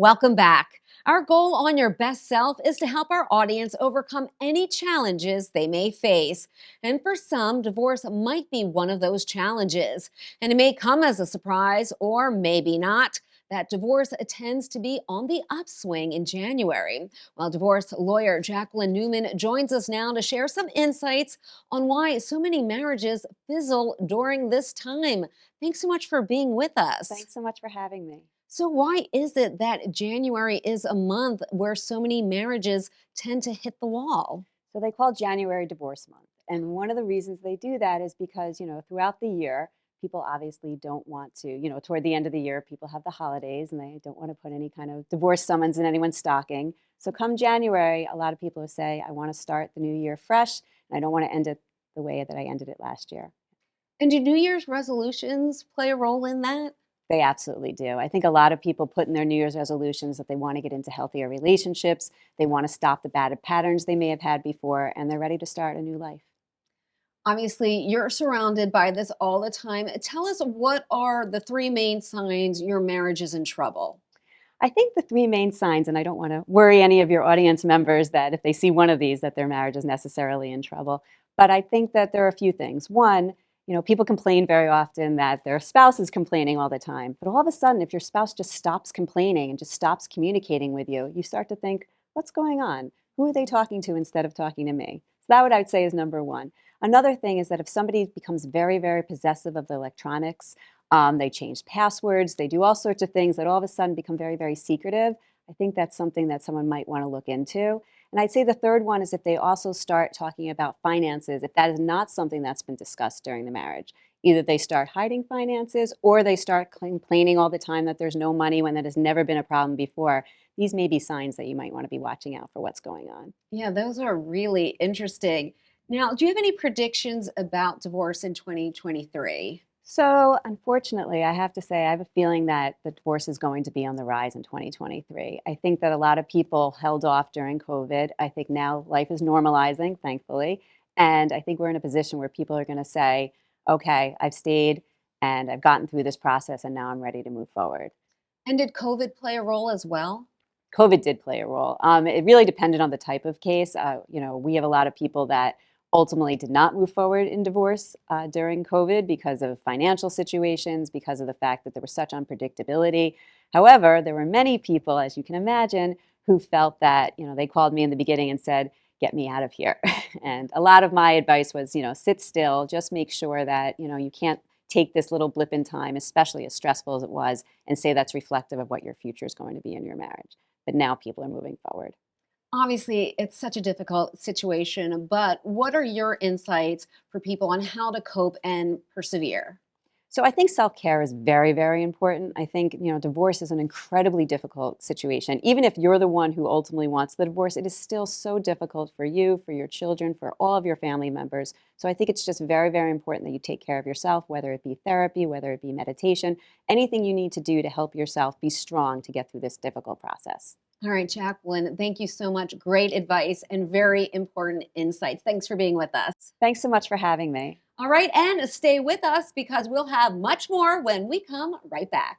Welcome back. Our goal on Your Best Self is to help our audience overcome any challenges they may face. And for some, divorce might be one of those challenges. And it may come as a surprise or maybe not. That divorce tends to be on the upswing in January. Well, divorce lawyer Jacqueline Newman joins us now to share some insights on why so many marriages fizzle during this time. Thanks so much for being with us. Thanks so much for having me. So, why is it that January is a month where so many marriages tend to hit the wall? So they call January Divorce Month. And one of the reasons they do that is because, throughout the year, people obviously don't want to, toward the end of the year, people have the holidays and they don't want to put any kind of divorce summons in anyone's stocking. So come January, a lot of people say, I want to start the new year fresh and I don't want to end it the way that I ended it last year. And do New Year's resolutions play a role in that? They absolutely do. I think a lot of people put in their New Year's resolutions that they want to get into healthier relationships, they want to stop the bad patterns they may have had before, and they're ready to start a new life. Obviously, you're surrounded by this all the time. Tell us, what are the three main signs your marriage is in trouble? I think the three main signs, and I don't want to worry any of your audience members that if they see one of these, that their marriage is necessarily in trouble. But I think that there are a few things. One, people complain very often that their spouse is complaining all the time. But all of a sudden, if your spouse just stops complaining and just stops communicating with you, you start to think, what's going on? Who are they talking to instead of talking to me? So that what I would say is number one. Another thing is that if somebody becomes very, very possessive of the electronics, they change passwords, they do all sorts of things that all of a sudden become very, very secretive. I think that's something that someone might want to look into. And I'd say the third one is if they also start talking about finances, if that is not something that's been discussed during the marriage. Either they start hiding finances or they start complaining all the time that there's no money when that has never been a problem before. These may be signs that you might want to be watching out for what's going on. Yeah, those are really interesting. Now, do you have any predictions about divorce in 2023? So, unfortunately, I have to say, I have a feeling that the divorce is going to be on the rise in 2023. I think that a lot of people held off during COVID. I think now life is normalizing, thankfully. And I think we're in a position where people are going to say, okay, I've stayed and I've gotten through this process and now I'm ready to move forward. And did COVID play a role as well? COVID did play a role. It really depended on the type of case. We have a lot of people that ultimately did not move forward in divorce during COVID because of financial situations, because of the fact that there was such unpredictability. However, there were many people, as you can imagine, who felt that, they called me in the beginning and said, get me out of here. And a lot of my advice was, sit still, just make sure that, you can't take this little blip in time, especially as stressful as it was, and say that's reflective of what your future is going to be in your marriage. But now people are moving forward. Obviously, it's such a difficult situation, but what are your insights for people on how to cope and persevere? So I think self-care is very, very important. I think, divorce is an incredibly difficult situation. Even if you're the one who ultimately wants the divorce, it is still so difficult for you, for your children, for all of your family members. So I think it's just very, very important that you take care of yourself, whether it be therapy, whether it be meditation, anything you need to do to help yourself be strong to get through this difficult process. All right, Jacqueline, thank you so much. Great advice and very important insights. Thanks for being with us. Thanks so much for having me. All right, and stay with us because we'll have much more when we come right back.